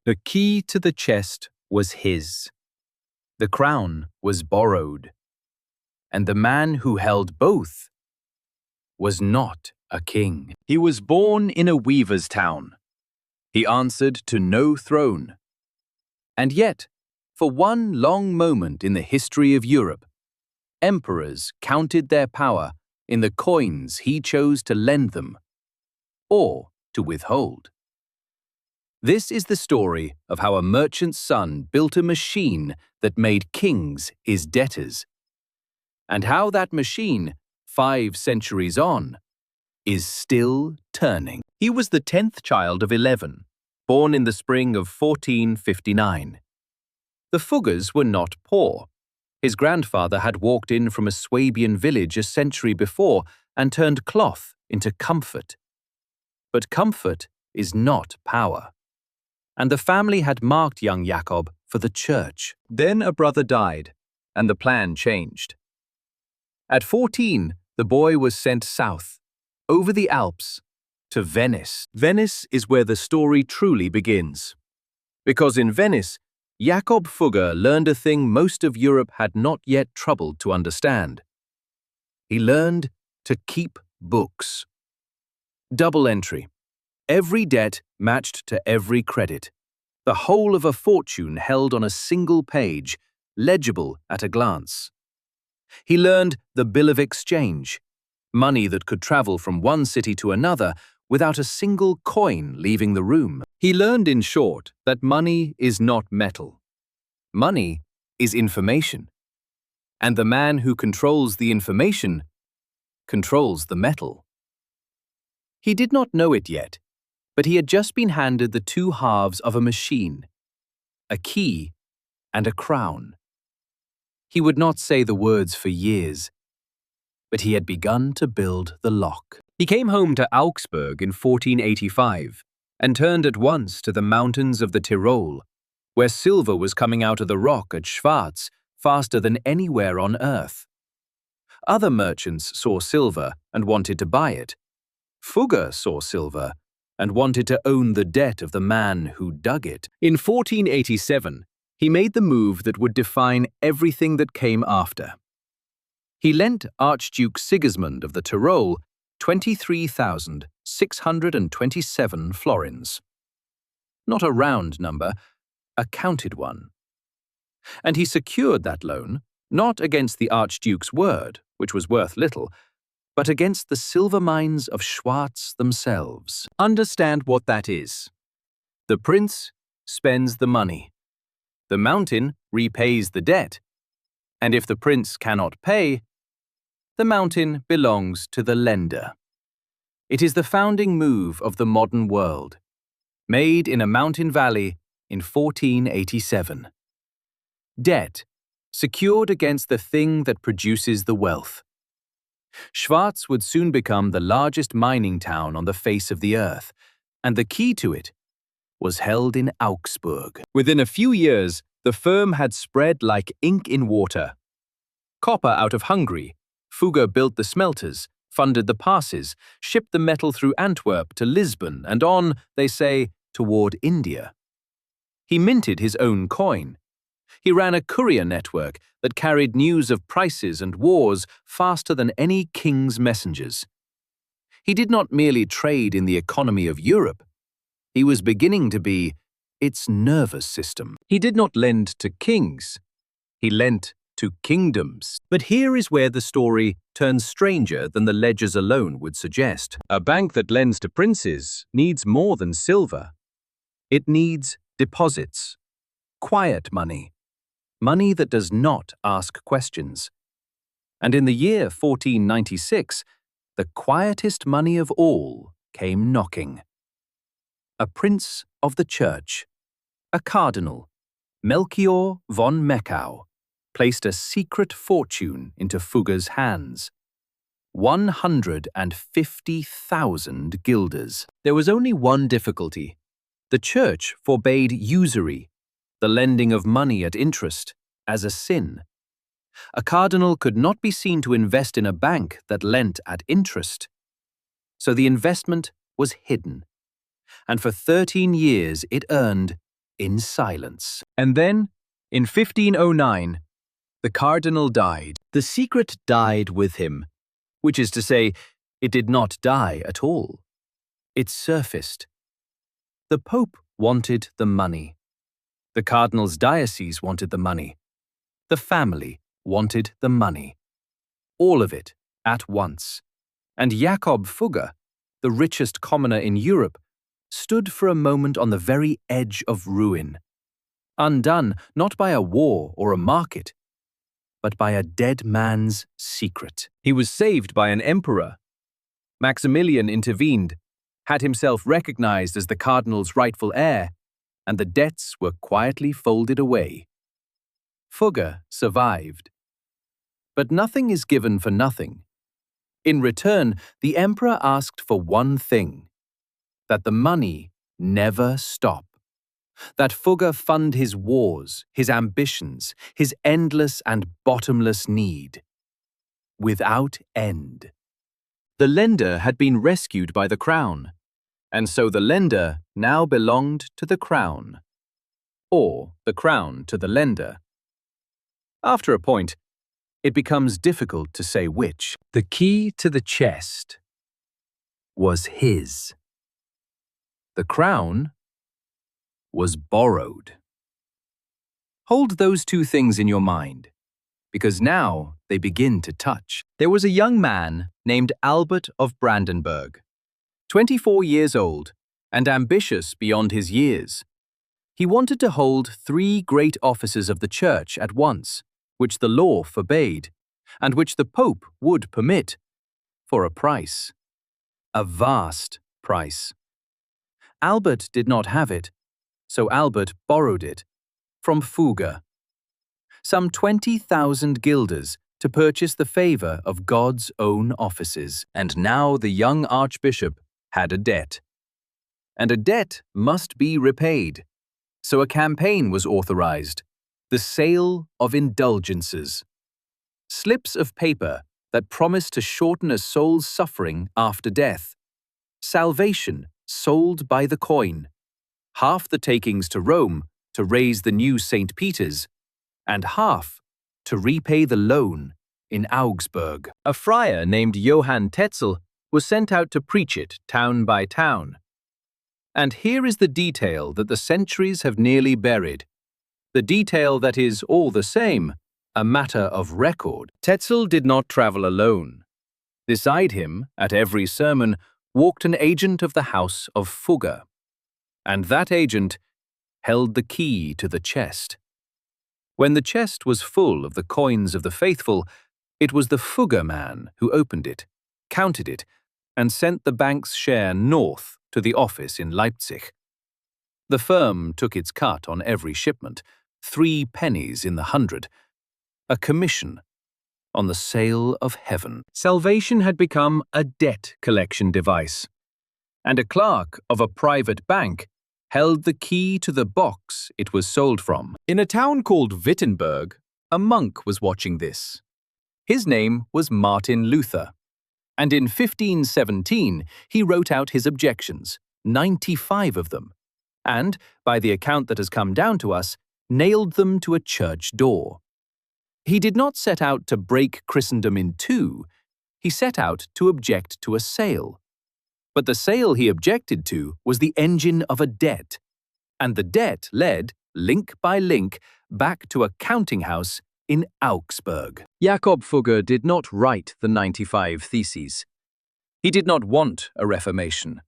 The key to the chest was his. The crown was borrowed. And the man who held both was not a king. He was born in a weaver's town. He answered to no throne. And yet, for one long moment in the history of Europe, emperors counted their power in the coins he chose to lend them or to withhold. This is the story of how a merchant's son built a machine that made kings his debtors, and how that machine, 5 centuries on, is still turning. He was the 10th child of 11, born in the spring of 1459. The Fuggers were not poor. His grandfather had walked in from a Swabian village a century before and turned cloth into comfort. But comfort is not power. And the family had marked young Jakob for the church. Then a brother died, and the plan changed. At 14, the boy was sent south, over the Alps, to Venice. Venice is where the story truly begins. Because in Venice, Jakob Fugger learned a thing most of Europe had not yet troubled to understand. He learned to keep books. Double entry. Every debt matched to every credit. The whole of a fortune held on a single page, legible at a glance. He learned the bill of exchange, money that could travel from one city to another without a single coin leaving the room. He learned, in short, that money is not metal. Money is information. And the man who controls the information controls the metal. He did not know it yet, but he had just been handed the 2 halves of a machine, a key and a crown. He would not say the words for years, but he had begun to build the lock. He came home to Augsburg in 1485 and turned at once to the mountains of the Tyrol, where silver was coming out of the rock at Schwaz faster than anywhere on earth. Other merchants saw silver and wanted to buy it. Fugger saw silver and wanted to own the debt of the man who dug it. In 1487, he made the move that would define everything that came after. He lent Archduke Sigismund of the Tyrol 23,627 florins. Not a round number, a counted one. And he secured that loan, not against the Archduke's word, which was worth little, but against the silver mines of Schwaz themselves. Understand what that is. The prince spends the money. The mountain repays the debt. And if the prince cannot pay, the mountain belongs to the lender. It is the founding move of the modern world, made in a mountain valley in 1487. Debt, secured against the thing that produces the wealth. Schwaz would soon become the largest mining town on the face of the earth, and the key to it was held in Augsburg. Within a few years, the firm had spread like ink in water. Copper out of Hungary, Fugger built the smelters, funded the passes, shipped the metal through Antwerp to Lisbon and on, they say, toward India. He minted his own coin. He ran a courier network that carried news of prices and wars faster than any king's messengers. He did not merely trade in the economy of Europe. He was beginning to be its nervous system. He did not lend to kings. He lent to kingdoms. But here is where the story turns stranger than the ledgers alone would suggest. A bank that lends to princes needs more than silver. It needs deposits, quiet money, money that does not ask questions. And in the year 1496, the quietest money of all came knocking. A prince of the church, a cardinal, Melchior von Meckau, placed a secret fortune into Fugger's hands. 150,000 guilders. There was only one difficulty. The church forbade usury, the lending of money at interest, as a sin. A cardinal could not be seen to invest in a bank that lent at interest. So the investment was hidden, and for 13 years it earned in silence. And then, in 1509, the cardinal died. The secret died with him, which is to say, it did not die at all. It surfaced. The Pope wanted the money. The cardinal's diocese wanted the money. The family wanted the money. All of it at once. And Jakob Fugger, the richest commoner in Europe, stood for a moment on the very edge of ruin, undone not by a war or a market, but by a dead man's secret. He was saved by an emperor. Maximilian intervened, had himself recognized as the cardinal's rightful heir, and the debts were quietly folded away. Fugger survived. But nothing is given for nothing. In return, the emperor asked for one thing: that the money never stop. That Fugger fund his wars, his ambitions, his endless and bottomless need. Without end. The lender had been rescued by the crown, and so the lender now belonged to the crown. Or the crown to the lender. After a point, it becomes difficult to say which. The key to the chest was his. The crown was borrowed. Hold those two things in your mind, because now they begin to touch. There was a young man named Albert of Brandenburg, 24 years old and ambitious beyond his years. He wanted to hold 3 great offices of the church at once, which the law forbade, and which the Pope would permit, for a price. A vast price. Albert did not have it, so Albert borrowed it from Fugger. Some 20,000 guilders to purchase the favor of God's own offices. And now the young archbishop had a debt. And a debt must be repaid. So a campaign was authorized, the sale of indulgences. Slips of paper that promised to shorten a soul's suffering after death. Salvation sold by the coin. Half the takings to Rome to raise the new St. Peter's, and half to repay the loan in Augsburg. A friar named Johann Tetzel was sent out to preach it town by town. And here is the detail that the centuries have nearly buried. The detail that is all the same, a matter of record. Tetzel did not travel alone. Beside him, at every sermon, walked an agent of the house of Fugger. And that agent held the key to the chest. When the chest was full of the coins of the faithful, it was the Fugger man who opened it, counted it, and sent the bank's share north to the office in Leipzig. The firm took its cut on every shipment, 3 pennies in the 100, a commission on the sale of heaven. Salvation had become a debt collection device, and a clerk of a private bank held the key to the box it was sold from. In a town called Wittenberg, a monk was watching this. His name was Martin Luther, and in 1517 he wrote out his objections, 95 of them, and, by the account that has come down to us, nailed them to a church door. He did not set out to break Christendom in 2, he set out to object to a sale. But the sale he objected to was the engine of a debt, and the debt led, link by link, back to a counting house in Augsburg. Jakob Fugger did not write the 95 Theses. He did not want a reformation.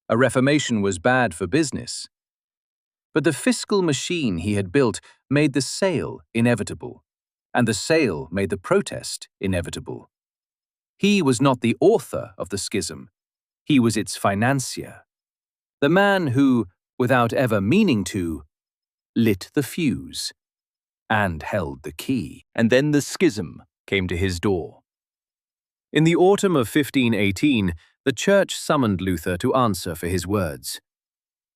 A reformation was bad for business. But the fiscal machine he had built made the sale inevitable, and the sale made the protest inevitable. He was not the author of the schism. He was its financier. The man who, without ever meaning to, lit the fuse and held the key. And then the schism came to his door. In the autumn of 1518, the church summoned Luther to answer for his words.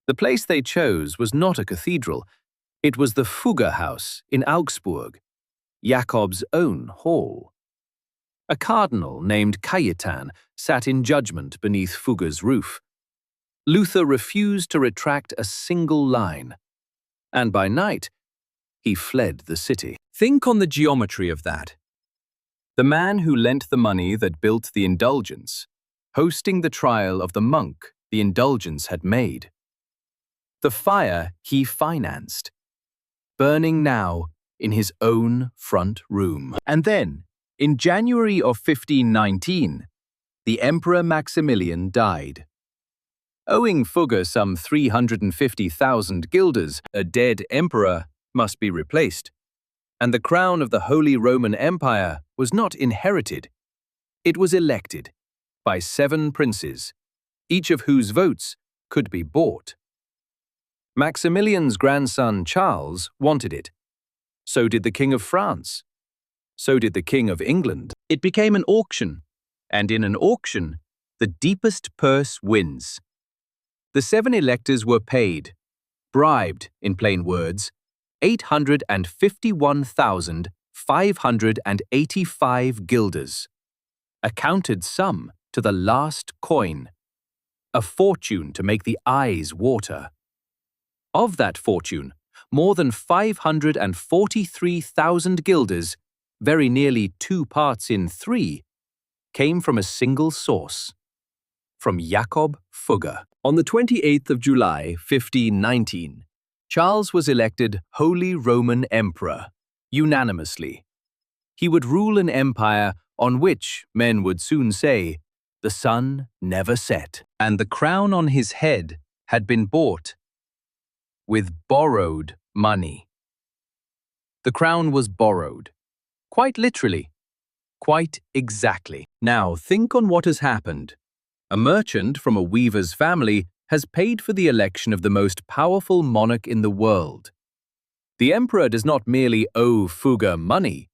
The place they chose was not a cathedral. It was the Fugger house in Augsburg, Jakob's own hall. A cardinal named Cajetan sat in judgment beneath Fugger's roof. Luther refused to retract a single line. and by night he fled the city. Think on the geometry of that. The man who lent the money that built the indulgence, hosting the trial of the monk the indulgence had made. The fire he financed, burning now in his own front room. And then, in January of 1519, the Emperor Maximilian died. Owing Fugger some 350,000 guilders, a dead emperor must be replaced, and the crown of the Holy Roman Empire was not inherited. It was elected by 7 princes, each of whose votes could be bought. Maximilian's grandson Charles wanted it. So did the King of France. So did the King of England. It became an auction, and in an auction, the deepest purse wins. The 7 electors were paid, bribed, in plain words, 851,585 guilders, a counted sum to the last coin, a fortune to make the eyes water. Of that fortune, more than 543,000 guilders, very nearly 2 parts in 3, came from a single source, from Jakob Fugger. On the 28th of July, 1519, Charles was elected Holy Roman Emperor, unanimously. He would rule an empire on which, men would soon say, the sun never set, and the crown on his head had been bought with borrowed money. The crown was borrowed, quite literally, quite exactly. Now think on what has happened. A merchant from a weaver's family has paid for the election of the most powerful monarch in the world. The emperor does not merely owe Fugger money.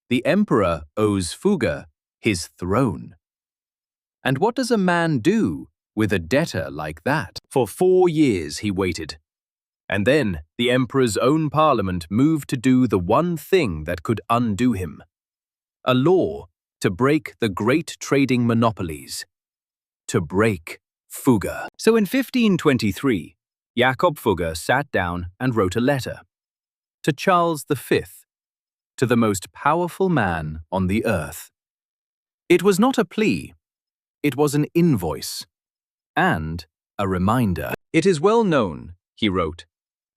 The emperor owes Fugger his throne. And what does a man do with a debtor like that? For 4 years he waited. And then the emperor's own parliament moved to do the one thing that could undo him. A law to break the great trading monopolies. To break Fugger. So in 1523, Jakob Fugger sat down and wrote a letter to Charles V, to the most powerful man on the earth. It was not a plea, it was an invoice and a reminder. It is well known, he wrote,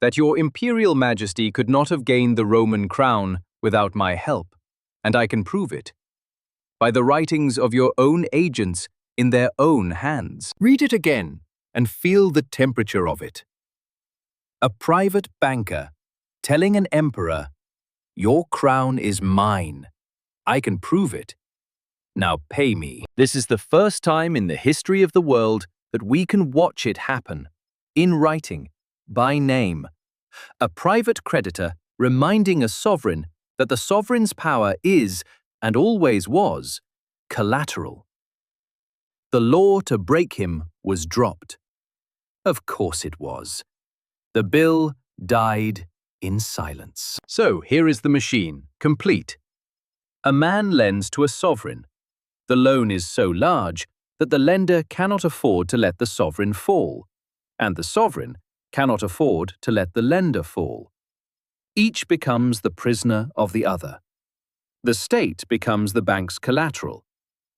that your imperial majesty could not have gained the Roman crown without my help, and I can prove it by the writings of your own agents in their own hands. Read it again and feel the temperature of it. A private banker telling an emperor, your crown is mine. I can prove it. Now pay me. This is the first time in the history of the world that we can watch it happen, in writing, by name. A private creditor reminding a sovereign that the sovereign's power is, and always was, collateral. The law to break him was dropped. Of course it was. The bill died in silence. So here is the machine, complete. A man lends to a sovereign. The loan is so large that the lender cannot afford to let the sovereign fall, and the sovereign cannot afford to let the lender fall. Each becomes the prisoner of the other. The state becomes the bank's collateral.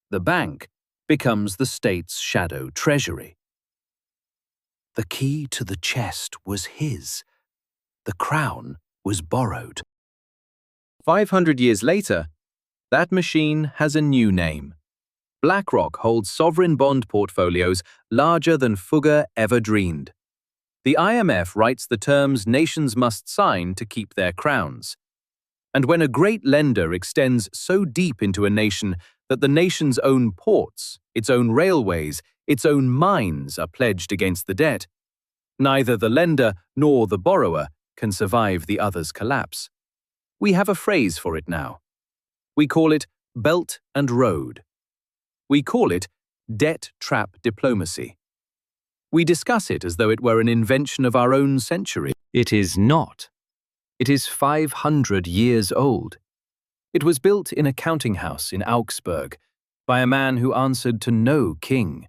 The bank becomes the state's shadow treasury. The key to the chest was his. The crown was borrowed. 500 years later, that machine has a new name. BlackRock holds sovereign bond portfolios larger than Fugger ever dreamed. The IMF writes the terms nations must sign to keep their crowns. And when a great lender extends so deep into a nation that the nation's own ports, its own railways, its own mines are pledged against the debt, neither the lender nor the borrower can survive the other's collapse. We have a phrase for it now. We call it Belt and Road. We call it debt trap diplomacy. We discuss it as though it were an invention of our own century. It is not. It is 500 years old. It was built in a counting house in Augsburg by a man who answered to no king,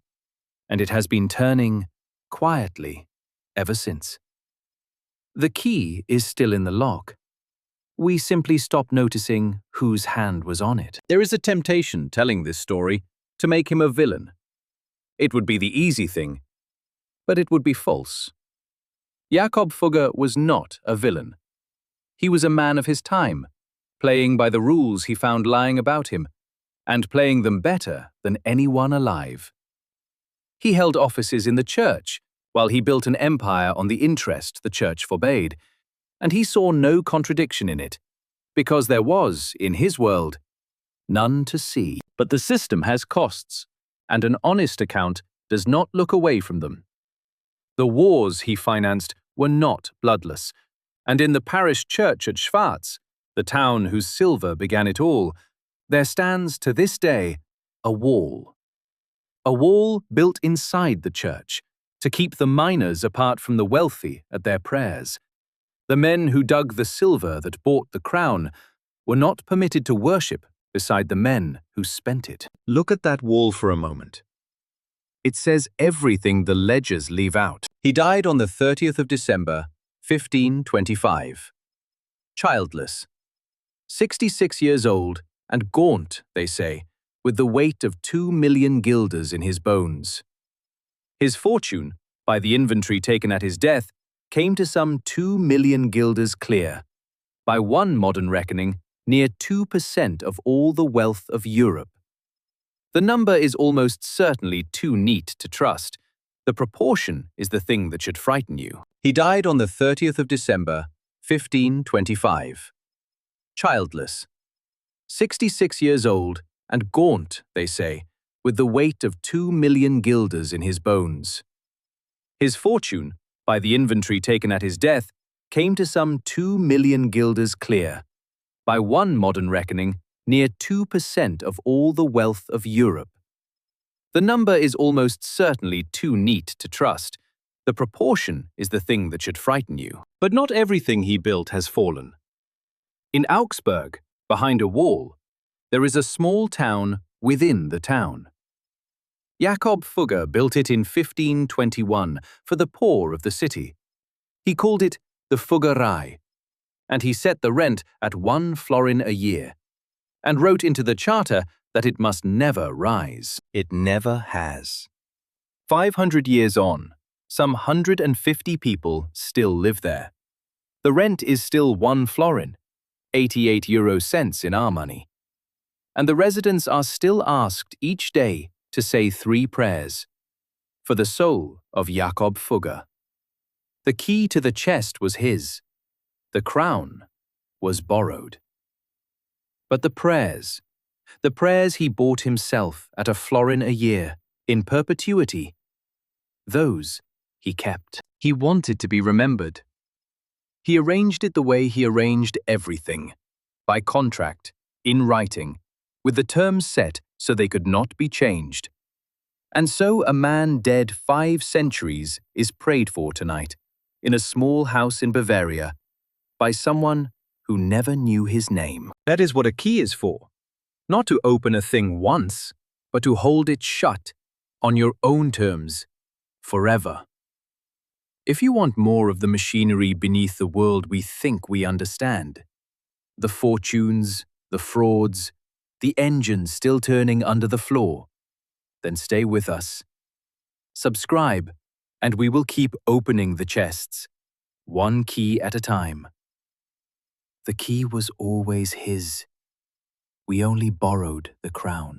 and it has been turning quietly ever since. The key is still in the lock. We simply stop noticing whose hand was on it. There is a temptation telling this story to make him a villain. It would be the easy thing, but it would be false. Jakob Fugger was not a villain. He was a man of his time, playing by the rules he found lying about him, and playing them better than anyone alive. He held offices in the church, while he built an empire on the interest the church forbade, and he saw no contradiction in it, because there was, in his world, none to see. But the system has costs, and an honest account does not look away from them. The wars he financed were not bloodless, and in the parish church at Schwaz, the town whose silver began it all, there stands to this day a wall. A wall built inside the church to keep the miners apart from the wealthy at their prayers. The men who dug the silver that bought the crown were not permitted to worship beside the men who spent it. Look at that wall for a moment. It says everything the ledgers leave out. He died on the 30th of December, 1525. Childless. 66 years old and gaunt, they say, with the weight of 2 million guilders in his bones. His fortune, by the inventory taken at his death, came to some 2 million guilders clear. By one modern reckoning, near 2% of all the wealth of Europe. The number is almost certainly too neat to trust. The proportion is the thing that should frighten you. He died on the 30th of December, 1525. Childless. 66 years old and gaunt, they say, with the weight of 2 million guilders in his bones. His fortune, by the inventory taken at his death, came to some 2 million guilders clear. By one modern reckoning, near 2% of all the wealth of Europe. The number is almost certainly too neat to trust. The proportion is the thing that should frighten you. But not everything he built has fallen. In Augsburg, behind a wall, there is a small town within the town. Jakob Fugger built it in 1521 for the poor of the city. He called it the Fuggerei, and he set the rent at 1 florin a year, and wrote into the charter that it must never rise. It never has. 500 years on, some 150 people still live there. The rent is still 1 florin, 88 euro cents in our money. And the residents are still asked each day to say 3 prayers for the soul of Jakob Fugger. The key to the chest was his. The crown was borrowed. But the prayers he bought himself at 1 florin a year, in perpetuity, those he kept. He wanted to be remembered. He arranged it the way he arranged everything, by contract, in writing, with the terms set so they could not be changed. And so a man dead 5 centuries is prayed for tonight, in a small house in Bavaria, by someone who never knew his name. That is what a key is for. Not to open a thing once, but to hold it shut, on your own terms, forever. If you want more of the machinery beneath the world we think we understand, the fortunes, the frauds, the engines still turning under the floor, then stay with us. Subscribe, and we will keep opening the chests, one key at a time. The key was always his. We only borrowed the crown.